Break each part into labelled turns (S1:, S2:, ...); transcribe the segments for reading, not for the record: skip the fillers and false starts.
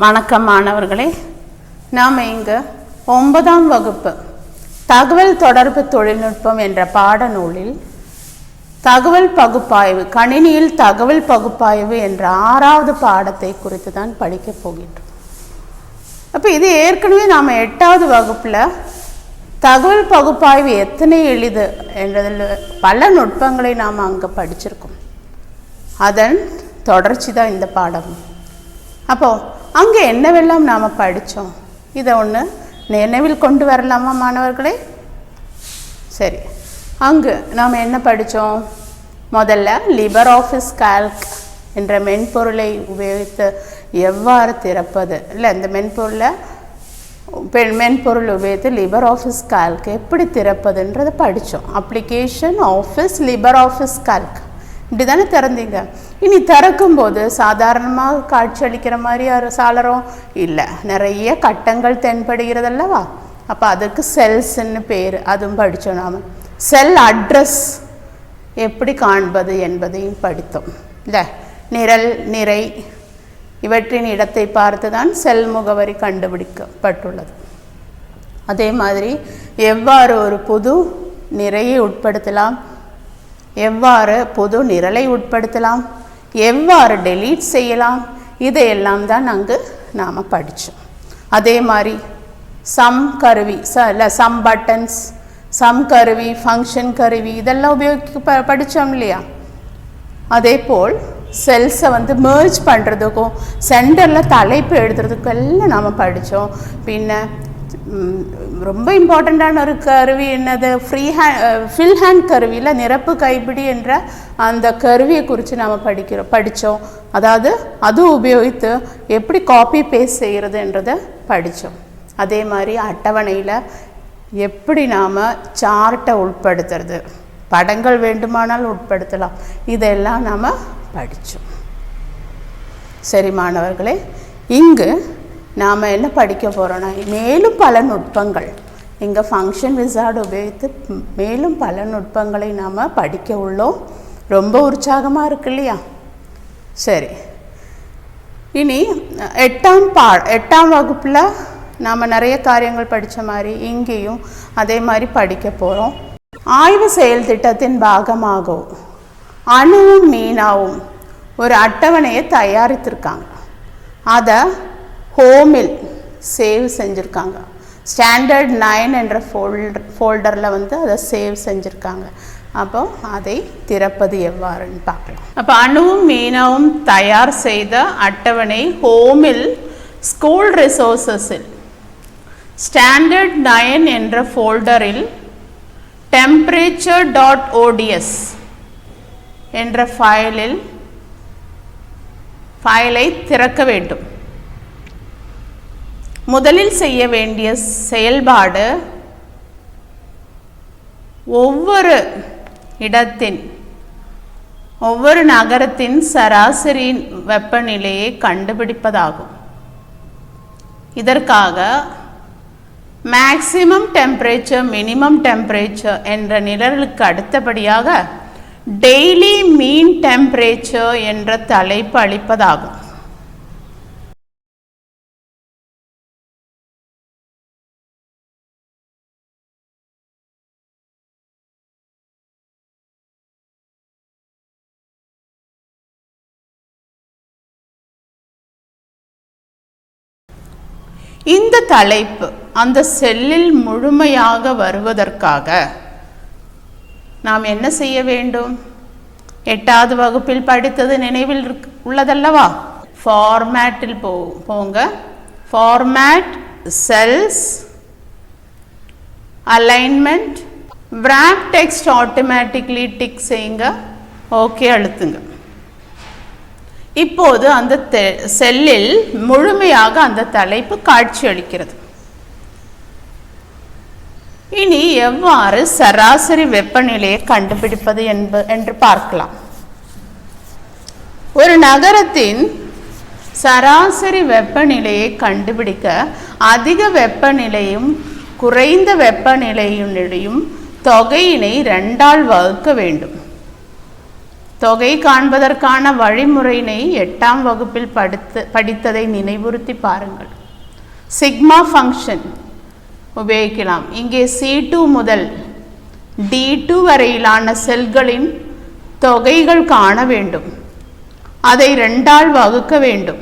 S1: வணக்கம் மாணவர்களே, நாம் இங்கு 9ஆம் வகுப்பு தகவல் தொடர்பு தொழில்நுட்பம் என்ற பாடநூலில் தகவல் பகுப்பாய்வு, கணினியில் தகவல் பகுப்பாய்வு என்ற 6வது பாடத்தை குறித்து தான் படிக்கப் போகின்றோம். அப்போ இது ஏற்கனவே நாம் 8வது வகுப்பில் தகவல் பகுப்பாய்வு எத்தனை எளிது என்றதில் பல நுட்பங்களை நாம் அங்கே படிச்சிருக்கோம். அதன் தொடர்ச்சி தான் இந்த பாடம். அப்போது அங்கே என்னவெல்லாம் நாம் படித்தோம், இதை ஒன்று நினைவில் கொண்டு வரலாமா மாணவர்களே? சரி, அங்கு நாம் என்ன படித்தோம்? முதல்ல லிபர் ஆஃபீஸ் கால்க் என்ற மென்பொருளை உபயோகித்து எவ்வாறு திறப்பது, இல்லை இந்த மென்பொருள் உபயோகித்து லிபர் ஆஃபீஸ் கால்க் எப்படி திறப்பதுன்றதை படித்தோம். அப்ளிகேஷன் ஆஃபீஸ் லிபர் ஆஃபீஸ் கால்க் இப்படி தானே திறந்தீங்க. இனி திறக்கும்போது சாதாரணமாக காட்சி அளிக்கிற மாதிரி சாளரம் இல்லை, நிறைய கட்டங்கள் தென்படுகிறது அல்லவா? அப்போ அதுக்கு செல்ஸ்ன்னு பேர், அதுவும் படித்தோம். நாம் செல் அட்ரஸ் எப்படி காண்பது என்பதையும் படித்தோம். இல்லை, நிரல், நிறை இவற்றின் இடத்தை பார்த்து தான் செல் முகவரி கண்டுபிடிக்கப்பட்டுள்ளது. அதே மாதிரி எவ்வாறு ஒரு புது நிறையை உட்படுத்தலாம், எவ்வாறு புது நிரலை உட்படுத்தலாம், எவ்வாறு டெலீட் செய்யலாம், இதையெல்லாம் தான் அங்கு நாம் படித்தோம். அதே மாதிரி சம் கருவி, சம் பட்டன்ஸ், சம் கருவி, ஃபங்க்ஷன் கருவி இதெல்லாம் உபயோகிக்க படித்தோம் இல்லையா? அதே போல் செல்ஸை மெர்ஜ் பண்ணுறதுக்கும் சென்டரில் தலைப்பு எழுதுறதுக்கும் எல்லாம் நாம் படித்தோம். பின்ன ரொம்ப இம்பார்ட்டண்ட்டான ஒரு கருவி என்னது? ஃபில் ஹேண்ட் கருவியில் நிரப்பு கைப்பிடி என்ற அந்த கருவியை குறித்து நாம் படித்தோம். அதாவது அது உபயோகித்து எப்படி காப்பி பேஸ்ட் செய்கிறது என்றதை படித்தோம். அதே மாதிரி அட்டவணையில் எப்படி நாம் சார்ட்டை உட்படுத்துறது, படங்கள் வேண்டுமானால் உட்படுத்தலாம், இதெல்லாம் நாம் படித்தோம். சரி மாணவர்களே, இங்கு நாம் என்ன படிக்க போகிறோன்னா மேலும் பல நுட்பங்கள், இங்கே ஃபங்க்ஷன் விசார்டு உபயோகித்து மேலும் பல நுட்பங்களை நாம் படிக்க உள்ளோம். ரொம்ப உற்சாகமாக இருக்கு இல்லையா? சரி, இனி 8ஆம் வகுப்பில் நாம் நிறைய காரியங்கள் படித்த மாதிரி இங்கேயும் அதே மாதிரி படிக்க போகிறோம். ஆய்வு செயல் திட்டத்தின் பாகமாகவும் அணுவும் மீனாவும் ஒரு அட்டவணையை தயாரித்திருக்காங்க. அதை ஹோமில் சேவ் செஞ்சுருக்காங்க. ஸ்டாண்டர்ட் 9 என்ற ஃபோல்டரில் அதை சேவ் செஞ்சுருக்காங்க. அப்போ அதை திறப்பது எவ்வாறுன்னு பார்க்கலாம். அப்போ அணுவும் மீனாவும் தயார் செய்த அட்டவணை ஹோமில் ஸ்கூல் ரிசோர்ஸஸில் ஸ்டாண்டர்ட் 9 என்ற ஃபோல்டரில் temperature.ods என்ற ஃபைலை திறக்க வேண்டும். முதலில் செய்ய வேண்டிய செயல்பாடு ஒவ்வொரு இடத்தின், ஒவ்வொரு நகரத்தின் சராசரி வெப்பநிலையை கண்டுபிடிப்பதாகும். இதற்காக மேக்சிமம் டெம்பரேச்சர், மினிமம் டெம்பரேச்சர் என்ற நிரலுக்கு அடுத்தபடியாக டெய்லி மீன் டெம்பரேச்சர் என்ற தலைப்பு அளிப்பதாகும். இந்த தலைப்பு அந்த செல்லில் முழுமையாக வருவதற்காக நாம் என்ன செய்ய வேண்டும்? 8வது வகுப்பில் படித்தது நினைவில் உள்ளதல்லவா? ஃபார்மேட்டில் போங்க. Format, cells, alignment, wrap text automatically tick செய்யுங்க. ஓகே அழுத்துங்க. இப்போது அந்த செல்லில் முழுமையாக அந்த தலைப்பு காட்சி அளிக்கிறது. இனி எவ்வாறு சராசரி வெப்பநிலையை கண்டுபிடிப்பது என்று பார்க்கலாம். ஒரு நகரத்தின் சராசரி வெப்பநிலையை கண்டுபிடிக்க அதிக வெப்பநிலையும் குறைந்த வெப்பநிலையினுடையும் தொகையினை 2ஆல் வகுக்க வேண்டும். தொகை காண்பதற்கான வழிமுறையினை 8ஆம் வகுப்பில் படித்ததை நினைவுறுத்தி பாருங்கள். சிக்மா ஃபங்க்ஷன் உபயோகிக்கலாம். இங்கே C2 முதல் D2 வரையிலான செல்களின் தொகைகள் காண வேண்டும். அதை 2ஆல் வகுக்க வேண்டும்.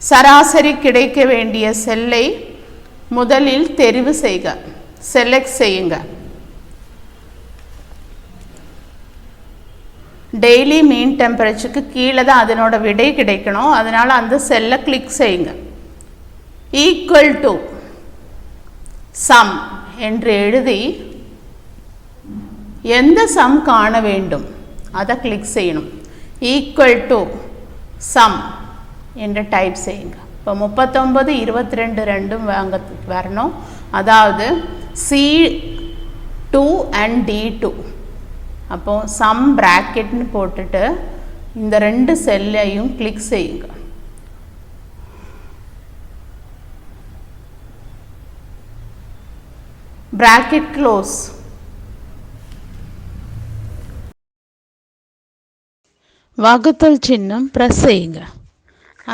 S1: சராசரி கிடைக்க வேண்டிய செல்லை முதலில் தெரிவு செய்க, செலக்ட் செய்யுங்க. டெய்லி மீன் டெம்பரேச்சருக்கு கீழே தான் அதனோட விடை கிடைக்கணும். அதனால் அந்த செல்லை கிளிக் செய்யுங்க. ஈக்குவல் டு சம் என்று எழுதி எந்த சம் காண வேண்டும் அதை கிளிக் செய்யணும். ஈக்குவல் டு சம் என்று டைப் செய்யுங்க. இப்போ 39, 22 ரெண்டும் வரணும். அதாவது C2 and D2. அப்போ சம் பிராக்கெட்னு போட்டுட்டு இந்த 2 செல்லையும் கிளிக் செய்யுங்க. Bracket close. வகுத்தல் சின்னம் பிரஸ் செய்யுங்க.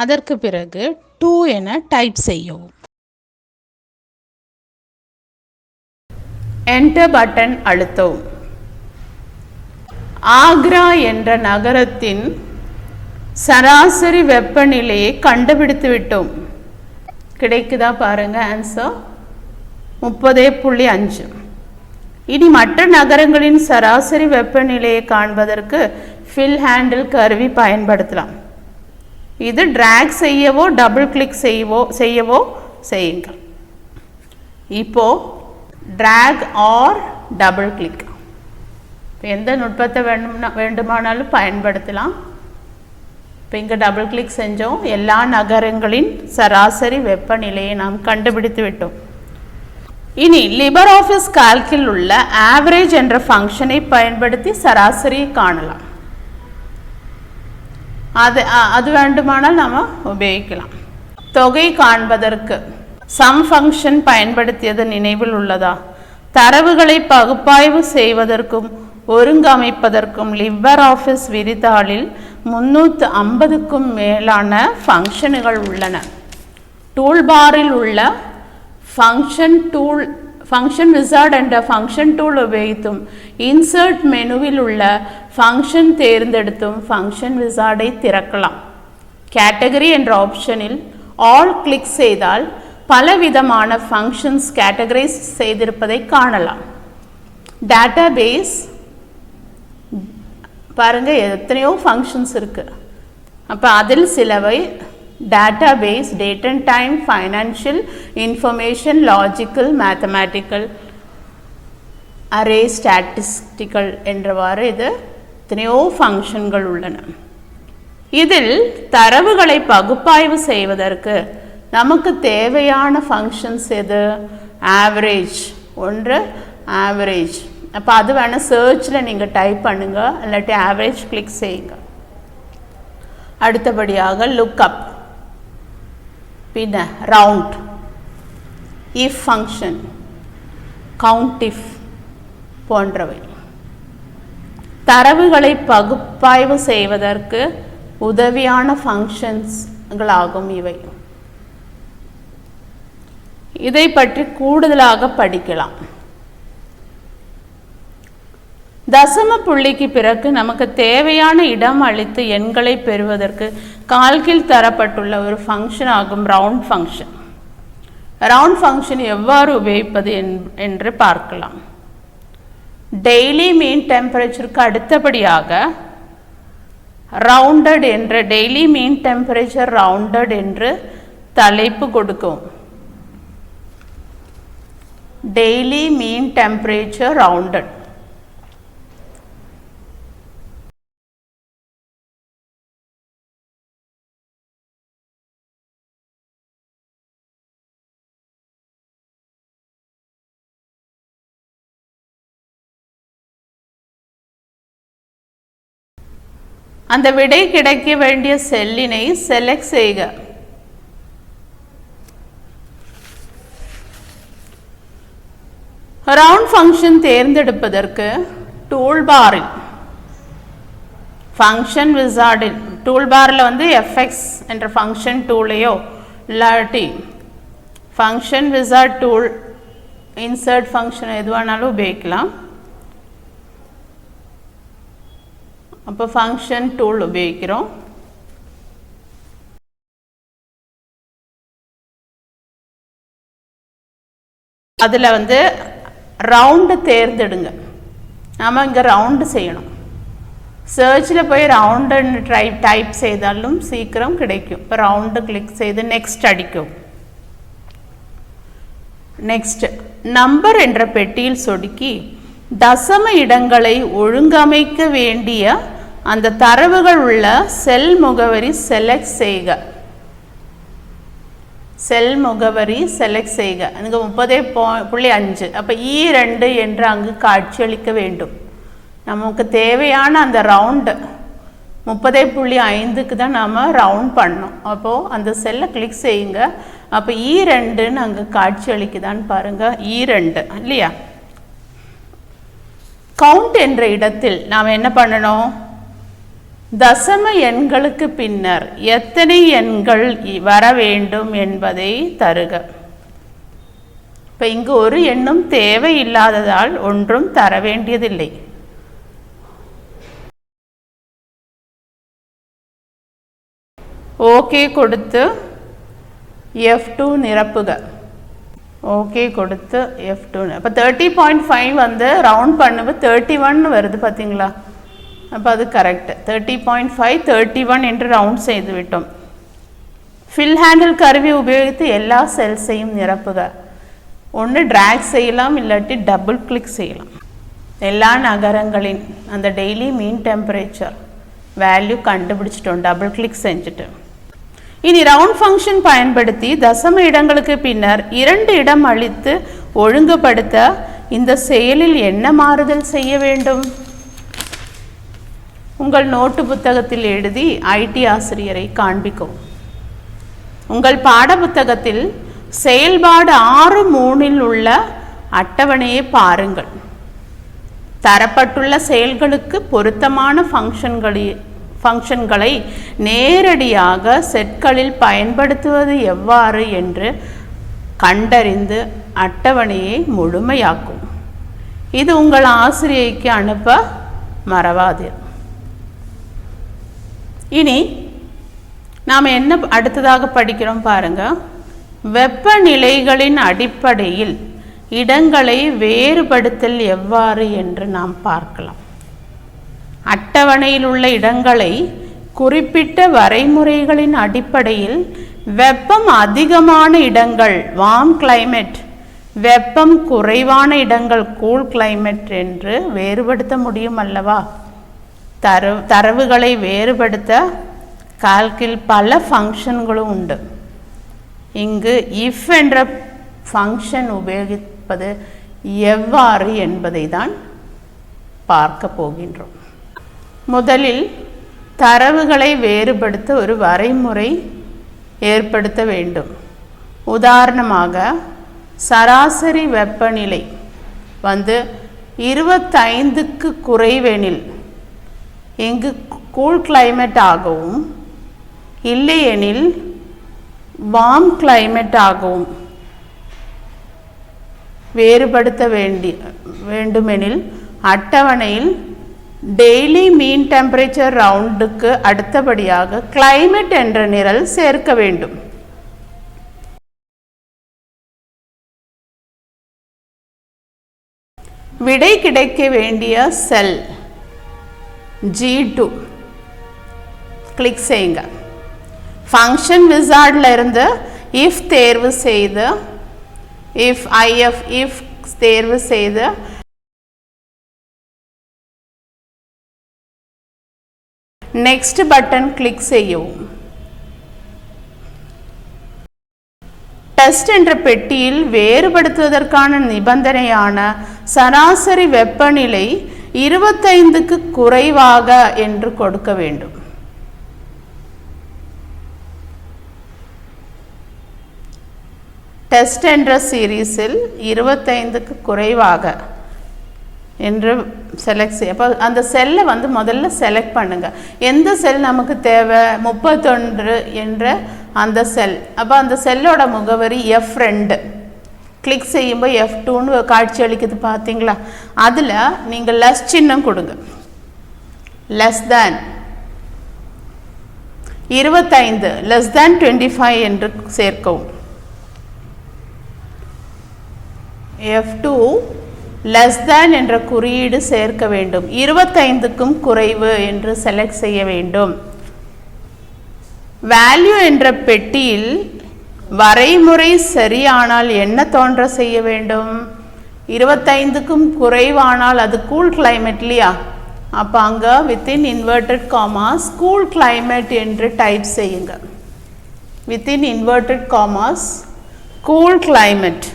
S1: அதற்கு பிறகு 2 என டைப் செய்யவும். என்டர் பட்டன் அழுத்தவும். ஆக்ரா என்ற நகரத்தின் சராசரி வெப்பநிலையை கண்டுபிடித்து விட்டோம். கிடைக்குதா பாருங்க. ஆன்சர் 30.5. இனி மற்ற நகரங்களின் சராசரி வெப்பநிலையை காண்பதற்கு ஃபில் ஹேண்டில் கருவி பயன்படுத்தலாம். இது டிராக் செய்யவோ டபுள் கிளிக் செய்யவோ செய்யுங்க. இப்போ டிராக் ஆர் டபுள் கிளிக் எந்த நுட்பத்தை வேண்டுமானாலும் பயன்படுத்தலாம். இப்போ இங்கே டபுள் கிளிக் செஞ்சோம். எல்லா நகரங்களின் சராசரி வெப்பநிலையை நாம் கண்டுபிடித்து விட்டோம். இனி லிபர் ஆஃபீஸ் கால்கில் உள்ள ஆவரேஜ் என்ற ஃபங்க்ஷனை பயன்படுத்தி சராசரியை காணலாம். அது வேண்டுமானால் நாம் உபயோகிக்கலாம். தொகை காண்பதற்கு சம் ஃபங்க்ஷன் பயன்படுத்தியது நினைவில் உள்ளதா? தரவுகளை பகுப்பாய்வு செய்வதற்கும் ஒருங்கமைப்பதற்கும் லிபர் ஆஃபீஸ் விரிதாளில் 350க்கும் மேலான ஃபங்க்ஷன்கள் உள்ளன. டூல்பாரில் உள்ள ஃபங்க்ஷன் விசார்ட் என்ற ஃபங்க்ஷன் டூல் உபயோகித்தும் இன்சர்ட் மெனுவில் உள்ள ஃபங்க்ஷன் தேர்ந்தெடுத்தும் ஃபங்க்ஷன் விசார்டை திறக்கலாம். கேட்டகரி என்ற ஆப்ஷனில் ஆல் கிளிக் செய்தால் பலவிதமான ஃபங்க்ஷன்ஸ் கேட்டகரைஸ் செய்திருப்பதை காணலாம். டேட்டாபேஸ் பாருங்க, எத்தனையோ ஃபங்க்ஷன்ஸ் இருக்கு. அப்போ அதில் சிலவை database, date and time, financial, information, logical, mathematical, array, statistical என்றவாறு இது எத்தனையோ ஃபங்க்ஷன்கள் உள்ளன. இதில் தரவுகளை பகுப்பாய்வு செய்வதற்கு நமக்கு தேவையான ஃபங்க்ஷன்ஸ் எது? ஆவரேஜ். ஒன்று ஆவரேஜ். அப்போ அது வேணால் சர்ச்சில் நீங்கள் டைப் பண்ணுங்க, இல்லாட்டி ஆவரேஜ் கிளிக் செய்யுங்க. அடுத்தபடியாக லுக்அப், பின்ன round, if function, count if போன்றவை தரவுகளை பகுப்பாய்வு செய்வதற்கு உதவியான ஃபங்க்ஷன்ஸ்களாகும் இவை. இதை பற்றி கூடுதலாக படிக்கலாம். தசம புள்ளிக்கு பிறகு நமக்கு தேவையான இடம் அளித்து எண்களை பெறுவதற்கு கால்கில் தரப்பட்டுள்ள ஒரு ஃபங்க்ஷன் ஆகும் ரவுண்ட் ஃபங்க்ஷன். ரவுண்ட் ஃபங்க்ஷன் எவ்வாறு உபயோகிப்பது என்று பார்க்கலாம். டெய்லி மீன் டெம்பரேச்சருக்கு அடுத்தபடியாக ரவுண்டட் என்ற டெய்லி மீன் டெம்பரேச்சர் ரவுண்டட் என்று தலைப்பு கொடுக்கும். டெய்லி மீன் டெம்பரேச்சர் ரவுண்டட். அந்த விடை கிடைக்க வேண்டிய செல்லினை செலக்ட் செய்க. ரவுண்ட் ஃபங்க்ஷன் தேர்ந்தெடுப்பதற்கு டூல்பாரில் ஃபங்க்ஷன் விசார்டில் டூல் பாரில் வந்து எஃப்எக்ஸ் என்ற ஃபங்க்ஷன் டூலையோ இல்லாட்டி function wizard tool insert function எதுவானாலும் உபயோகிக்கலாம். அப்போ ஃபங்க்ஷன் டூல் உபயோகிக்கிறோம். அதில் வந்து ரவுண்டு தேர்ந்தெடுங்க. நாம் இங்கே ரவுண்டு செய்யணும். சர்ச்சில் போய் ரவுண்டுன்னு டைப் செய்தாலும் சீக்கிரம் கிடைக்கும். இப்போ ரவுண்டு கிளிக் செய்து நெக்ஸ்ட் அடிக்கும். நெக்ஸ்ட் நம்பர் என்ற பெட்டியில் சொடுக்கி தசம இடங்களை ஒழுங்கமைக்க வேண்டிய அந்த தரவுகள் உள்ள செல் முகவரி செலக்ட் செய்க. செல் முகவரி செலக்ட் செய்க. அங்கே 30.5. அப்போ E2 என்று அங்கு காட்சியளிக்க வேண்டும். நமக்கு தேவையான அந்த ரவுண்டு 30.5க்கு தான் நாம் ரவுண்ட் பண்ணோம். அப்போது அந்த செல்லை கிளிக் செய்யுங்க. அப்போ E2ன்னு அங்கே காட்சி அளிக்குதான்னு பாருங்கள். E2 இல்லையா? கவுண்ட் என்ற இடத்தில் நாம் என்ன பண்ணணும்? தசம எண்களுக்கு பின்னர் எத்தனை எண்கள் வர வேண்டும் என்பதை தருக. இப்போ இங்கு ஒரு எண்ணும் தேவையில்லாததால் ஒன்றும் தர வேண்டியதில்லை. ஓகே கொடுத்து F2 நிரப்புக. ஓகே கொடுத்து F2. அப்போ 30.5 வந்து ரவுண்ட் பண்ணும்போது 31 வருது பார்த்தீங்களா? அப்போ அது கரெக்ட். 30.5 31 என்று ரவுண்ட் செய்து விட்டோம். ஃபில் ஹேண்டில் கருவி உபயோகித்து எல்லா செல்ஸையும் நிரப்புக. ஒன்று ட்ராக் செய்யலாம், இல்லாட்டி டபுள் கிளிக் செய்யலாம். எல்லா நகரங்களின் அந்த டெய்லி மீன் டெம்பரேச்சர் வேல்யூ கண்டுபிடிச்சிட்டோம் டபுள் கிளிக் செஞ்சுட்டு. இனி ரவுண்ட் ஃபங்க்ஷன் பயன்படுத்தி தசம இடங்களுக்கு பின்னர் 2 இடம் அளித்து ஒழுங்குபடுத்த இந்த செயலில் என்ன மாறுதல் செய்ய வேண்டும்? உங்கள் நோட்டு புத்தகத்தில் எழுதி ஐடி ஆசிரியரை காண்பிக்கவும். உங்கள் பாட புத்தகத்தில் செயல்பாடு 6.3 உள்ள அட்டவணையை பாருங்கள். தரப்பட்டுள்ள செயல்களுக்கு பொருத்தமான ஃபங்க்ஷன்களை நேரடியாக செட்களில் பயன்படுத்துவது எவ்வாறு என்று கண்டறிந்து அட்டவணையை முழுமையாக்கும். இது உங்கள் ஆசிரியைக்கு அனுப்ப மறவாதீர். இனி நாம் என்ன அடுத்ததாக படிக்கிறோம் பாருங்க. வெப்பநிலைகளின் அடிப்படையில் இடங்களை வேறுபடுத்தல் எவ்வாறு என்று நாம் பார்க்கலாம். அட்டவணையில் உள்ள இடங்களை குறிப்பிட்ட வரைமுறைகளின் அடிப்படையில் வெப்பம் அதிகமான இடங்கள் வார்ம் கிளைமேட், வெப்பம் குறைவான இடங்கள் கூல் கிளைமேட் என்று வேறுபடுத்த முடியும் அல்லவா? தரவுகளை வேறுபடுத்த கால்கில் பல ஃபங்க்ஷன்களும் உண்டு. இங்கு இஃப் என்ற ஃபங்க்ஷன் உபயோகிப்பது எவ்வாறு என்பதை தான் பார்க்க போகின்றோம். முதலில் தரவுகளை வேறுபடுத்த ஒரு வரைமுறை ஏற்படுத்த வேண்டும். உதாரணமாக சராசரி வெப்பநிலை வந்து 25க்கு குறைவெனில் இங்கு கூல் கிளைமேட் ஆகவும் இல்லையெனில் வார்ம் கிளைமேட் ஆகவும் வேறுபடுத்த வேண்டுமெனில் அட்டவணையில் டெய்லி மீன் டெம்பரேச்சர் ரவுண்டுக்கு அடுத்தபடியாக கிளைமேட் என்ற நிரல் சேர்க்க வேண்டும். விடை கிடைக்க வேண்டிய செல் G2 கிளிக் செய்யுங்க. ஃபங்க்ஷன் விசார்டில் இருந்து இஃப் தேர்வு செய்து இஃப் தேர்வு செய்து நெக்ஸ்ட் பட்டன் கிளிக் செய்யவும். டெஸ்ட் என்ற பெட்டியில் வேறுபடுத்துவதற்கான நிபந்தனையான சராசரி வெப்பநிலை 25க்கு குறைவாக என்று கொடுக்க வேண்டும். டெஸ்ட் என்ற சீரீஸில் 25க்கு குறைவாக என்று செலக்ட் செய்ய. அப்போ அந்த செல்லை வந்து முதல்ல செலக்ட் பண்ணுங்கள். எந்த செல் நமக்கு தேவை? 31 என்ற அந்த செல். அப்போ அந்த செல்லோட முகவரி F2. கிளிக் செய்யும்போது F2ன்னு காட்சி அளிக்குது பார்த்தீங்களா? அதில் நீங்கள் லெஸ் சின்னம் கொடுங்க. லெஸ் தேன் 25, லெஸ் தேன் 25 என்று சேர்க்கவும். F2 லெஸ் தேன் என்ற குறியீடு சேர்க்க வேண்டும். 25க்கும் குறைவு என்று செலக்ட் செய்ய வேண்டும். வேல்யூ என்ற பெட்டியில் வரைமுறை சரியானால் என்ன தோன்ற செய்ய வேண்டும்? 25க்கும் குறைவானால் அது கூல் கிளைமேட் இல்லையா? அப்போ அங்கே within inverted commas cool climate என்று டைப் செய்யுங்க. Within inverted commas cool climate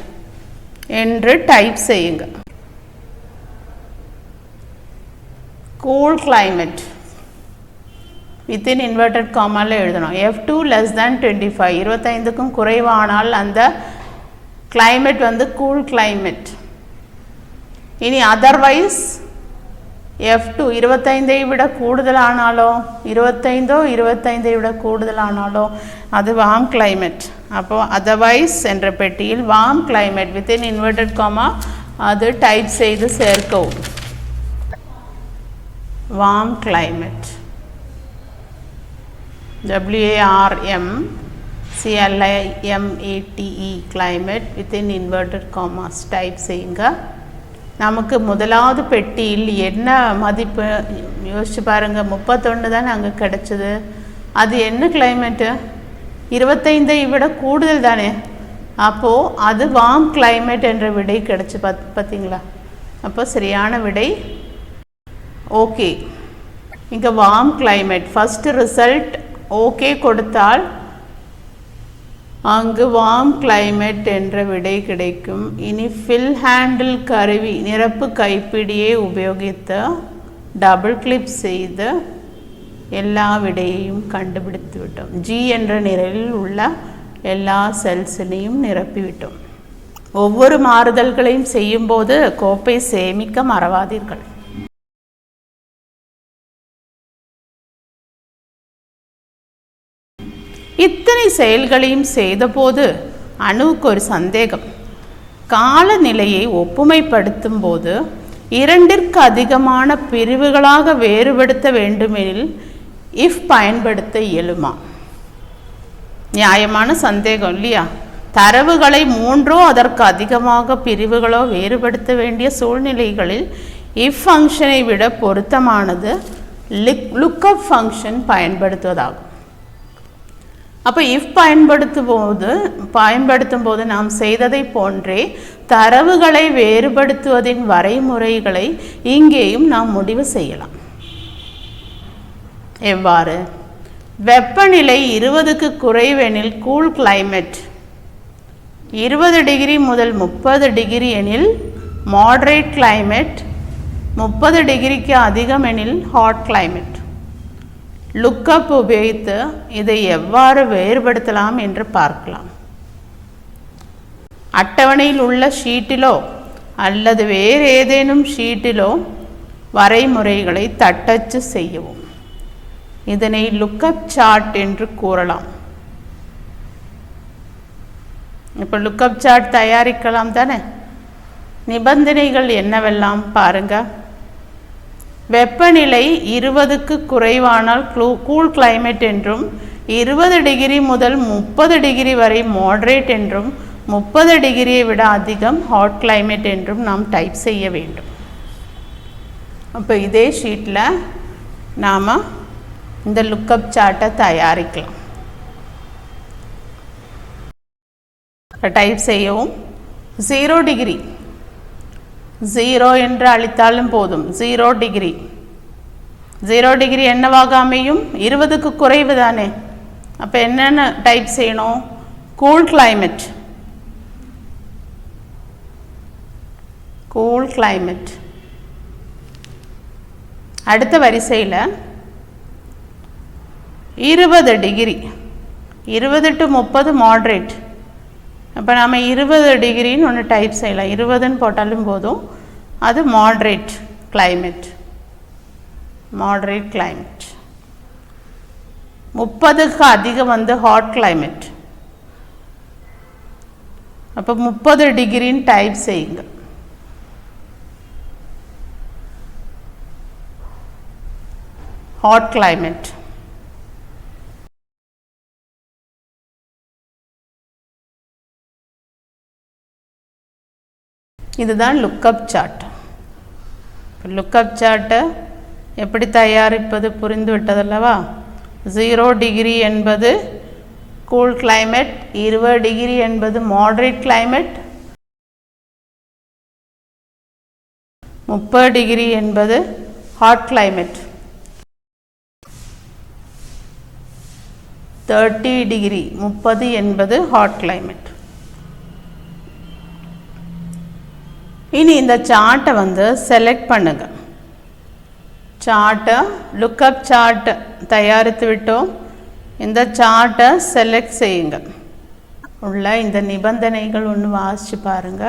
S1: என்று டைப் செய்யுங்க. கூல் கிளைமேட் வித்தின் இன்வெர்டட் காமாவில் எழுதணும். F2 லெஸ் தேன் 25, 25க்கும் குறைவானால் அந்த கிளைமேட் வந்து கூல் கிளைமேட். இனி அதர்வைஸ் F2 25ஐ விட கூடுதலானாலோ 25ஐ விட கூடுதலானாலோ அது வார்ம் கிளைமேட். அப்போ அதர்வைஸ் என்ற பெட்டியில் warm climate within inverted comma அது டைப் செய்து சேர்க்கவும். Warm climate WARMCLIMATE climate within inverted commas type செய்யுங்க. நமக்கு முதலாவது பெட்டியில் என்ன மதிப்பு யோசிச்சு பாருங்கள். 31 தானே அங்கே கிடச்சிது. அது என்ன கிளைமேட்டு? 25ஐ விட கூடுதல் தானே. அப்போது அது வார்ம் கிளைமேட் என்ற விடை கிடச்சி பார்த்தீங்களா? அப்போ சரியான விடை ஓகே. இங்கே warm climate first result okay கொடுத்தால் அங்கு வார்ம் கிளைமேட் என்ற விடை கிடைக்கும். இனி ஃபில் ஹேண்டில் கருவி நிரப்பு கைப்பிடியை உபயோகித்து டபுள் கிளிக் செய்து எல்லா விடையையும் கண்டுபிடித்து விட்டோம். G என்ற நிரலில் உள்ள எல்லா செல்ஸினையும் நிரப்பிவிட்டோம். ஒவ்வொரு மாறுதல்களையும் செய்யும்போது கோப்பை சேமிக்க மறவாதீர்கள். இத்தனை செயல்களையும் செய்தபோது அணுவுக்கு ஒரு சந்தேகம். காலநிலையை ஒப்புமைப்படுத்தும் போது 2ற்கு அதிகமான பிரிவுகளாக வேறுபடுத்த வேண்டுமெனில் இஃப் பயன்படுத்த இயலுமா? நியாயமான சந்தேகம் இல்லையா? தரவுகளை 3ஓ அதற்கு அதிகமாக பிரிவுகளோ வேறுபடுத்த வேண்டிய சூழ்நிலைகளில் இஃப் ஃபங்க்ஷனை விட பொருத்தமானது லுக்அப் ஃபங்க்ஷன் பயன்படுத்துவதாகும். அப்போ இஃப் பயன்படுத்தும் போது நாம் செய்ததை போன்றே தரவுகளை வேறுபடுத்துவதின் வரைமுறைகளை இங்கேயும் நாம் முடிவு செய்யலாம். எவ்வாறு? வெப்பநிலை 20க்கு குறைவெனில் கூல் கிளைமேட், 20 டிகிரி முதல் 30 டிகிரி எனில் மாடரேட் கிளைமேட், 30 டிகிரிக்கு அதிகம் எனில் ஹாட் கிளைமேட். லுக்கப் உபயோகித்து இதை எவ்வாறு வேறுபடுத்தலாம் என்று பார்க்கலாம். அட்டவணையில் உள்ள ஷீட்டிலோ அல்லது வேறு ஏதேனும் ஷீட்டிலோ வரைமுறைகளை தட்டச்சு செய்யவும். இதனை லுக்கப் சார்ட் என்று கூறலாம். இப்போ லுக்கப் சார்ட் தயாரிக்கலாம் தானே. நிபந்தனைகள் என்னவெல்லாம் பாருங்க. வெப்பநிலை 20க்கு குறைவானால் கூல் கிளைமேட் என்றும், 20 டிகிரி முதல் 30 டிகிரி வரை மாடரேட் என்றும், 30 டிகிரியை விட அதிகம் ஹாட் கிளைமேட் என்றும் நாம் டைப் செய்ய வேண்டும். அப்போ இதே ஷீட்டில் நாம் இந்த லுக்கப் சார்ட்டை தயாரிக்கலாம். டைப் செய்யவும். 0 டிகிரி 0 என்று அளித்தாலும் போதும். 0 டிகிரி 0 டிகிரி என்னவாக அமையும்? 20க்கு குறைவு தானே. அப்போ என்னென்ன டைப் செய்யணும்? Cool climate. Cool climate. அடுத்த வரிசையில் 20 டிகிரி 20 to 30 மாடரேட். அப்போ நம்ம 20 டிகிரின்னு ஒன்று டைப் செய்யலாம். 20ன்னு போட்டாலும் போதும். அது மாடரேட் கிளைமேட். Moderate climate. 30க்கு அதிகம் வந்து ஹாட் கிளைமேட். அப்போ 30 டிகிரின்னு டைப் செய்யுங்க. Hot climate. இதுதான் லுக்கப் சார்ட். லுக்கப் சார்ட்டை எப்படி தயாரிப்பது புரிந்து விட்டதல்லவா? 0 டிகிரி என்பது கூல் கிளைமேட், 20 டிகிரி என்பது மாடரேட் கிளைமேட், 30 டிகிரி என்பது ஹாட் கிளைமேட், 30 டிகிரி 30 என்பது ஹாட் கிளைமேட். இனி இந்த சார்ட்டை வந்து செலக்ட் பண்ணுங்க. சார்ட்டை லுக்கப் சார்ட் தயாரித்து விட்டோம். இந்த சார்ட்டை செலக்ட் செய்யுங்க. உள்ள இந்த நிபந்தனைகள் ஒன்று வாசிச்சு பாருங்க.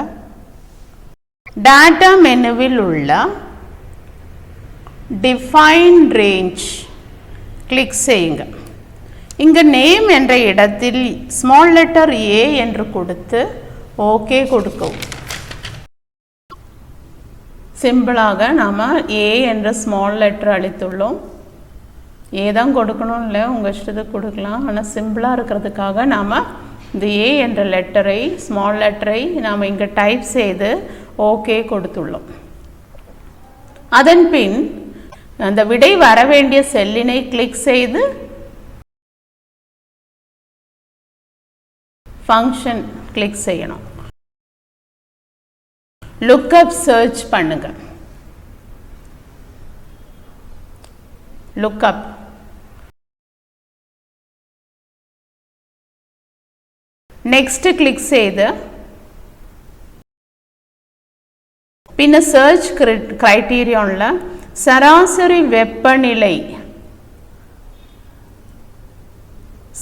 S1: டேட்டா மெனுவில் உள்ள டிஃபைன் ரேஞ்ச் கிளிக் செய்யுங்க. இங்கே நேம் என்ற இடத்தில் ஸ்மால் லெட்டர் ஏ என்று கொடுத்து ஓகே கொடுக்கவும். சிம்பிளாக நாம் ஏ என்ற ஸ்மால் லெட்டர் அளித்துள்ளோம். ஏ தான் கொடுக்கணும் இல்லை, உங்கள் இஷ்டத்துக்கு கொடுக்கலாம். ஆனால் சிம்பிளாக இருக்கிறதுக்காக நாம் இந்த ஏ என்ற லெட்டரை, ஸ்மால் லெட்டரை நாம் இங்கே டைப் செய்து ஓகே கொடுத்துள்ளோம். அதன் பின் அந்த விடை வர வேண்டிய செல்லினை கிளிக் செய்து ஃபங்க்ஷன் கிளிக் செய்யணும். லுக்கப் சர்ச் பண்ணுங்க. லுக்கப் நெக்ஸ்ட் கிளிக் செய்து பின்ன சர்ச் கிரைட்டீரியானில் சராசரி வெப்பநிலை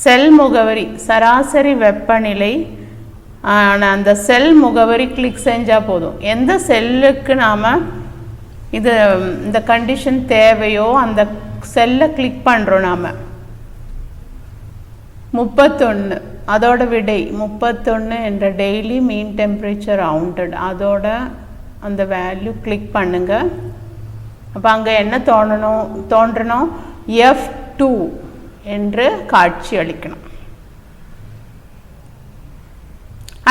S1: செல் முகவரி, சராசரி வெப்பநிலை அந்த செல் முகவரி கிளிக் செஞ்சால் போதும். எந்த செல்லுக்கு நாம் இந்த கண்டிஷன் தேவையோ அந்த செல்லை கிளிக் பண்ணுறோம். நாம் 31 அதோட விடை 31 என்ற டெய்லி மீன் டெம்பரேச்சர் ரவுண்டட் அதோட அந்த வேல்யூ கிளிக் பண்ணுங்க. அப்போ அங்கே என்ன தோன்றணும் F2 என்று காட்சி அளிக்கணும்.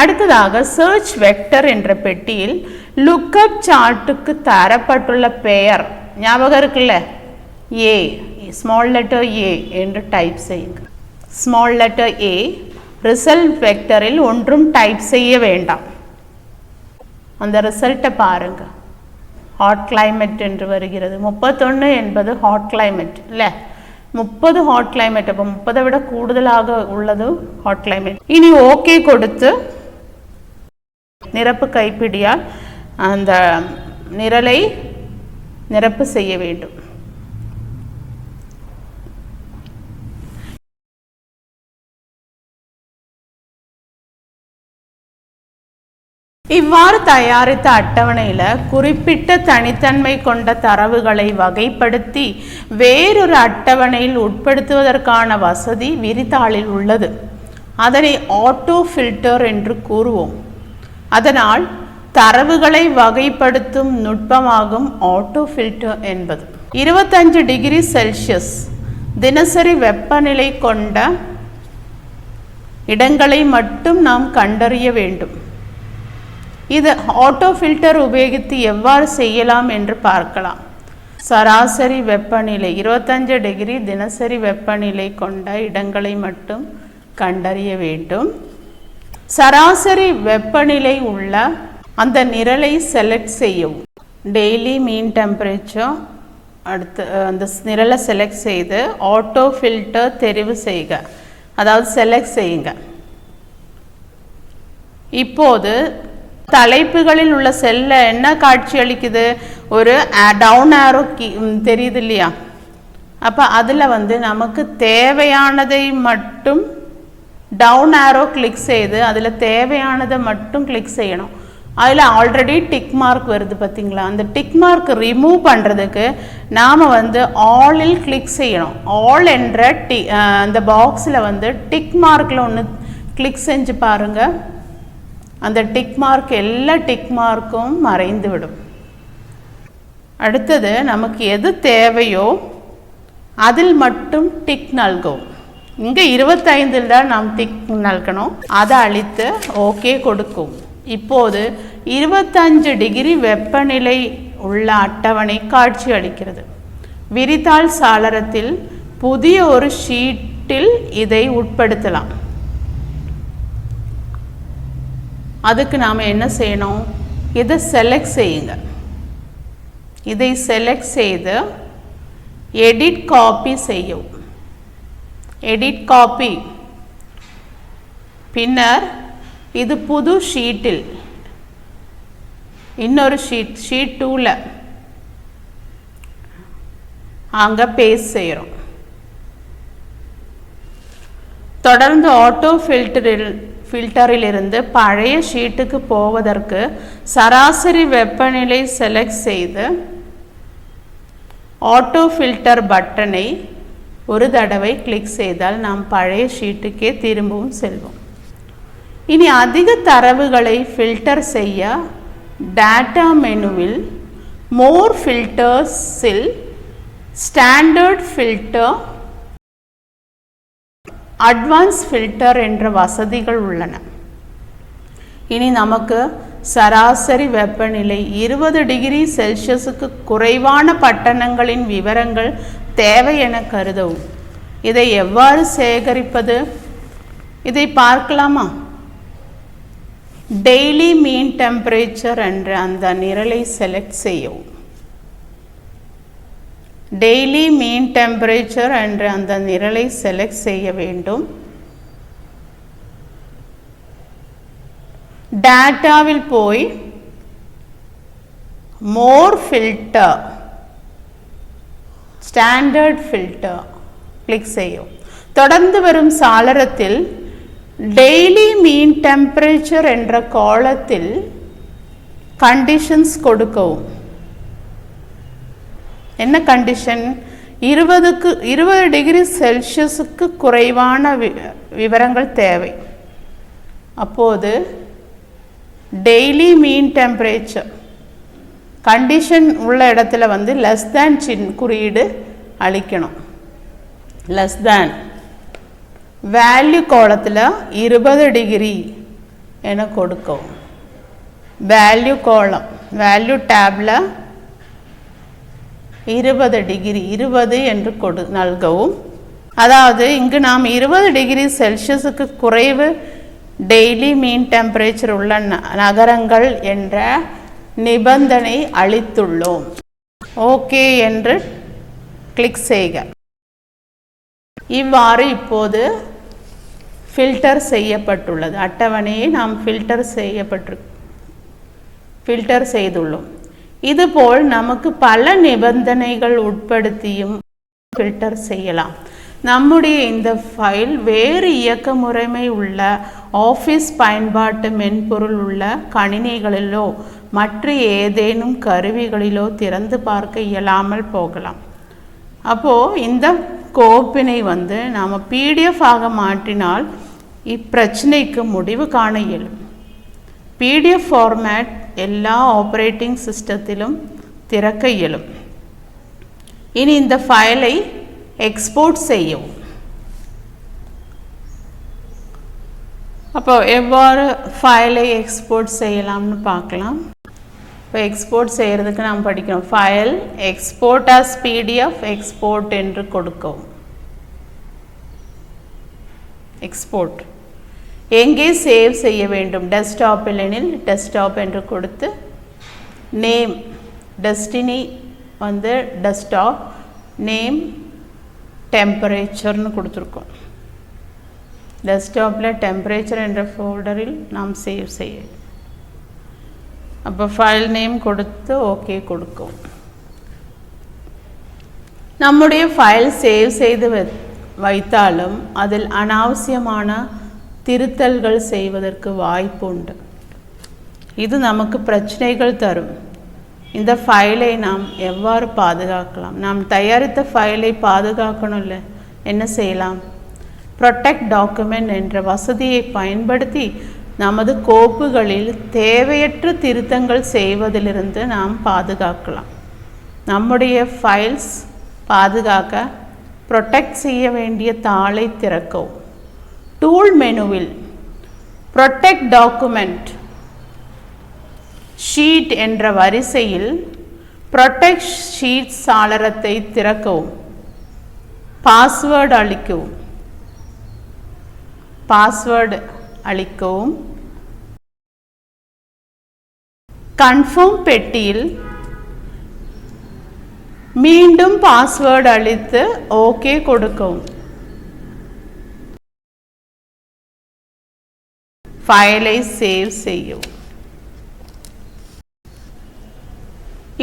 S1: அடுத்ததாக சர்ச் வெக்டர் என்ற பெட்டியில் லுக்கப் சார்ட்டுக்கு தரப்பட்டுள்ள பெயர் ஞாபகம் இருக்குல்ல, ஏ, ஸ்மால் லெட்டர் ஏ என்று டைப் செய்யுங்க. Small letter A. ரிசல்ட் வெக்டரில் ஒன்றும் டைப் செய்ய வேண்டாம். அந்த ரிசல்ட்டை பாருங்க. ஹாட் கிளைமேட் என்று வருகிறது. 31 என்பது ஹாட் கிளைமேட் இல்லை, 30 ஹாட் கிளைமேட். அப்போ 30 விட கூடுதலாக உள்ளது ஹாட் கிளைமேட். இனி ஓகே கொடுத்து நிரப்பு கைப்பிடியால் அந்த நிரலை நிரப்பு செய்ய வேண்டும். இவ்வாறு தயாரித்த அட்டவணையில் குறிப்பிட்ட தனித்தன்மை கொண்ட தரவுகளை வகைப்படுத்தி வேறொரு அட்டவணையில் உட்படுத்துவதற்கான வசதி விரிதாளில் உள்ளது. அதனை ஆட்டோ ஃபில்டர் என்று கூறுவோம். அதனால் தரவுகளை வகைப்படுத்தும் நுட்பமாகும் ஆட்டோ ஃபில்டர் என்பது. 25 டிகிரி செல்சியஸ் தினசரி வெப்பநிலை கொண்ட இடங்களை மட்டும் நாம் கண்டறிய வேண்டும். இது ஆட்டோ ஃபில்டர் உபயோகித்து எவ்வாறு செய்யலாம் என்று பார்க்கலாம். சராசரி வெப்பநிலை 25 டிகிரி தினசரி வெப்பநிலை கொண்ட இடங்களை மட்டும் கண்டறிய வேண்டும். சராசரி வெப்பநிலை உள்ள அந்த நிரலை செலக்ட் செய்யவும். டெய்லி மீன் டெம்பரேச்சர் அடுத்து அந்த நிரலை செலக்ட் செய்து ஆட்டோ ஃபில்டர் தெரிவு செய்க, அதாவது செலக்ட் செய்யுங்க. இப்போது தலைப்புகளில் உள்ள செல்ல என்ன காட்சி அளிக்குது, ஒரு டவுன் ஆரோ தெரியுது இல்லையா? அப்போ அதில் நமக்கு தேவையானதை மட்டும் டவுன் ஆரோ கிளிக் செய்து அதில் தேவையானதை மட்டும் கிளிக் செய்யணும். அதில் ஆல்ரெடி டிக் மார்க் வருது பார்த்தீங்களா, அந்த டிக் மார்க் ரிமூவ் பண்ணுறதுக்கு நாம் வந்து ஆலில் கிளிக் செய்யணும். ஆல் என்ற அந்த பாக்ஸில் வந்து டிக் மார்க்கில் ஒன்று கிளிக் செஞ்சு பாருங்கள். அந்த டிக் மார்க் எல்லா டிக் மார்க்கும் மறைந்து விடும். அடுத்தது நமக்கு எது தேவையோ அதில் மட்டும் டிக் நல்கவும். இங்கே 25 தான் நாம் டிக் நல்கணும். அதை அழித்து ஓகே கொடுக்கும். இப்போது 25 டிகிரி வெப்பநிலை உள்ள அட்டவணை காட்சி அளிக்கிறது. விரிதாள் சாளரத்தில் புதிய ஒரு ஷீட்டில் இதை உட்படுத்தலாம். அதுக்கு நாம் என்ன செய்யணும், இதை செலக்ட் செய்யுங்க. இதை செலக்ட் செய்து எடிட் காப்பி செய்யவும். Edit copy. பின்னர் இது புது ஷீட்டில் இன்னொரு ஷீட் 2ல அங்கே பேஸ்ட் செய்கிறோம். தொடர்ந்து ஆட்டோ ஃபில்டரில் இருந்து பழைய ஷீட்டுக்கு போவதற்கு சராசரி வெப்பநிலை செலக்ட் செய்து ஆட்டோ ஃபில்டர் பட்டனை ஒரு தடவை கிளிக் செய்தால் நாம் பழைய ஷீட்டுக்கே திரும்பவும் செல்வோம். இனி அதிக தரவுகளை ஃபில்டர் செய்ய டேட்டா மெனுவில் மோர் ஃபில்டர்ஸில் ஸ்டாண்டர்ட் ஃபில்டர், அட்வான்ஸ் ஃபில்டர் என்ற வசதிகள் உள்ளன. இனி நமக்கு சராசரி வெப்பநிலை 20 டிகிரி செல்சியஸுக்கு குறைவான பட்டணங்களின் விவரங்கள் தேவை என கருதவும். இதை எவ்வாறு சேகரிப்பது, இதை பார்க்கலாமா? டெய்லி மீன் டெம்பரேச்சர் என்ற அந்த நிரலை செலக்ட் செய்யவும். டெய்லி மீன் டெம்பரேச்சர் என்ற அந்த நிரலை செலக்ட் செய்ய வேண்டும். டேட்டாவில் போய் மோர் ஃபில்டர், ஸ்டாண்டர்ட் ஃபில்டர் கிளிக் செய்யும். தொடர்ந்து வரும் சாளரத்தில் டெய்லி மீன் டெம்பரேச்சர் என்ற காலத்தில் கண்டிஷன்ஸ் கொடுக்கவும். என்ன கண்டிஷன்? 20 டிகிரி செல்சியஸுக்கு குறைவான விவரங்கள் தேவை. அப்போது டெய்லி மீன் டெம்பரேச்சர் கண்டிஷன் உள்ள இடத்துல வந்து லெஸ் தேன் குறியீடு அளிக்கணும். லெஸ் தேன் வேல்யூ காலத்தில் 20 டிகிரி என கொடுக்கவும். வேல்யூ காலம், வேல்யூ டேபில் 20 டிகிரி 20 என்று நல்கவும். அதாவது இங்கு நாம் 20 டிகிரி செல்சியஸுக்கு குறைவு டெய்லி மீன் டெம்பரேச்சர் உள்ள நகரங்கள் என்ற நிபந்தனை அளித்துள்ளோம். ஓகே என்று கிளிக் செய்க. இவ்வாறு இப்போது ஃபில்டர் செய்யப்பட்டுள்ளது. அட்டவணையை நாம் ஃபில்டர் செய்துள்ளோம். இதுபோல் நமக்கு பல நிபந்தனைகள் உட்படுத்தியும் ஃபில்டர் செய்யலாம். நம்முடைய இந்த ஃபைல் வேறு இயக்க முறைமை உள்ள ஆஃபீஸ் பயன்பாட்டு மென்பொருள் உள்ள கணினிகளிலோ மற்ற ஏதேனும் கருவிகளிலோ திறந்து பார்க்க இயலாமல் போகலாம். அப்போது இந்த கோப்பினை வந்து நாம் PDF ஆக மாற்றினால் இப்பிரச்சனைக்கு முடிவு காண இயலும். PDF ஃபார்மேட் எல்லா ஆப்ரேட்டிங் சிஸ்டத்திலும் திறக்க இயலும். இனி இந்த ஃபைலை எக்ஸ்போர்ட் செய்யவும். அப்போ எவ்வாறு ஃபைலை எக்ஸ்போர்ட் செய்யலாம்னு பார்க்கலாம். இப்போ எக்ஸ்போர்ட் செய்கிறதுக்கு நாம் படிக்கணும். File export as PDF export என்று கொடுக்கவும். எக்ஸ்போர்ட் எங்கே சேவ் செய்ய வேண்டும்? டெஸ்க்டாப் இல்லைனில் டெஸ்க்டாப் என்று கொடுத்து நேம் டெஸ்டினி வந்து டெஸ்க்டாப், நேம் டெம்பரேச்சர்னு கொடுத்துருக்கோம். டெஸ்க்டாப்பில் டெம்பரேச்சர் என்ற ஃபோல்டரில் நாம் சேவ் செய்ய. அப்போ ஃபைல் நேம் கொடுத்து ஓகே கொடுக்கும். நம்முடைய ஃபைல் சேவ் செய்து வைத்தாலும் அதில் அனாவசியமான திருத்தல்கள் செய்வதற்கு வாய்ப்பு உண்டு. இது நமக்கு பிரச்சனைகள் தரும். இந்த ஃபைலை நாம் எவ்வாறு பாதுகாக்கலாம்? நாம் தயாரித்த ஃபைலை பாதுகாக்கணும்ல, என்ன செய்யலாம்? ப்ரொடெக்ட் டாக்குமெண்ட் என்ற வசதியை பயன்படுத்தி நமது கோப்புகளில் தேவையற்ற திருத்தங்கள் செய்வதிலிருந்து நாம் பாதுகாக்கலாம். நம்முடைய ஃபைல்ஸ் பாதுகாக்க ப்ரொடெக்ட் செய்ய வேண்டிய தாளை திறக்கவும். டூல் மெனுவில் ப்ரொடெக்ட் டாக்குமெண்ட் ஷீட் என்ற வரிசையில் ப்ரொடெக்ட் ஷீட் சாளரத்தை திறக்கவும். பாஸ்வேர்டு அளிக்கவும். கன்ஃபார்ம் பெட்டியில் மீண்டும் பாஸ்வேர்டு அளித்து ஓகே கொடுக்கவும். ஃபைலை சேவ் செய்யவும்.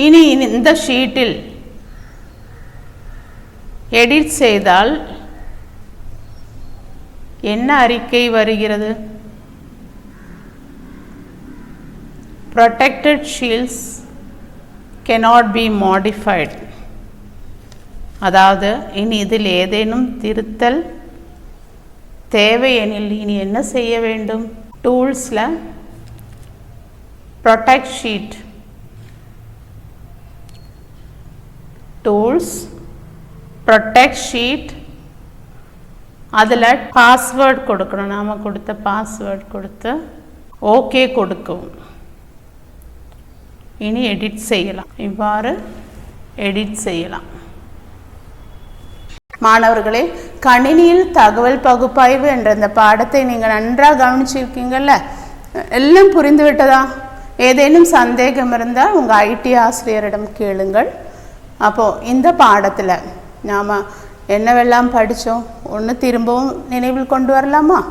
S1: இனி இந்த ஷீட்டில் எடிட் செய்தால் என்ன அறிக்கை வருகிறது? Protected shields cannot be modified. அதாவது இனி இதில் ஏதேனும் திருத்தல் தேவையெனில் இனி என்ன செய்ய வேண்டும்? டூல்ஸில் protect sheet, tools protect sheet, அதில் பாஸ்வேர்டு கொடுக்கணும். நாம் கொடுத்த பாஸ்வேர்டு கொடுத்து ஓகே கொடுக்கவும். இனி எடிட் செய்யலாம். இவ்வாறு எடிட் செய்யலாம். மாணவர்களே, கணினியில் தகவல் பகுப்பாய்வு என்ற இந்த பாடத்தை நீங்கள் நன்றாக கவனிச்சிருக்கீங்கள்ல? எல்லாம் புரிந்து விட்டதா? ஏதேனும் சந்தேகம் இருந்தால் உங்கள் ஐடி ஆசிரியரிடம் கேளுங்கள். அப்போது இந்த பாடத்தில் நாம் என்னவெல்லாம் படித்தோம் ஒன்று திரும்பவும் நினைவில் கொண்டு வரலாமா?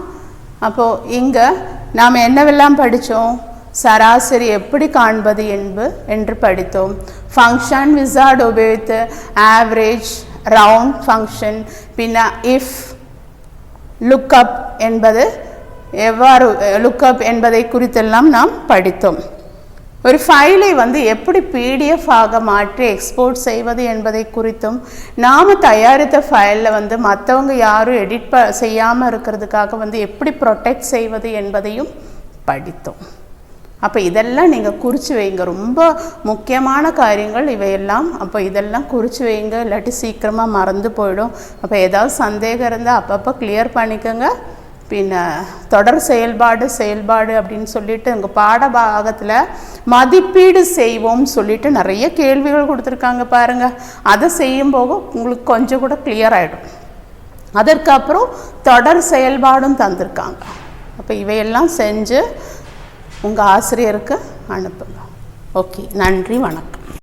S1: அப்போது இங்கே நாம் என்னவெல்லாம் படித்தோம்? சராசரி எப்படி காண்பது என்று படித்தோம். ஃபங்க்ஷன் விசார்ட் உபயோகித்து ஆவரேஜ், ரவுண்ட் ஃபங்க்ஷன், பின்ன இஃப், லுக்கப் என்பது எவ்வாறு லுக்கப் என்பதை குறித்தெல்லாம் நாம் படித்தோம். ஒரு ஃபைலை எப்படி பிடிஎஃப் ஆக மாற்றி எக்ஸ்போர்ட் செய்வது என்பதை குறித்தும், நாம் தயாரித்த ஃபைலில் மற்றவங்க யாரும் எடிட் செய்யாமல் இருக்கிறதுக்காக எப்படி ப்ரொடெக்ட் செய்வது என்பதையும் படித்தோம். அப்போ இதெல்லாம் நீங்கள் குறித்து வைங்க. ரொம்ப முக்கியமான காரியங்கள் இவையெல்லாம். அப்போ இதெல்லாம் குறித்து வைங்க, இல்லாட்டி சீக்கிரமாக மறந்து போயிடும். அப்போ ஏதாவது சந்தேகம் இருந்தால் அப்பப்போ கிளியர் பண்ணிக்கோங்க. பின்ன தொடர் செயல்பாடு அப்படின்னு சொல்லிட்டு உங்கள் பாட பாகத்தில் மதிப்பீடு செய்வோம் சொல்லிட்டு நிறைய கேள்விகள் கொடுத்துருக்காங்க பாருங்கள். அதை செய்யும்போது உங்களுக்கு கொஞ்சம் கூட கிளியர் ஆகிடும். அதற்கப்புறம் தொடர் செயல்பாடும் தந்திருக்காங்க. அப்போ இவையெல்லாம் செஞ்சு உங்கள் ஆசிரியருக்கு அனுப்புங்க. ஓகே, நன்றி, வணக்கம்.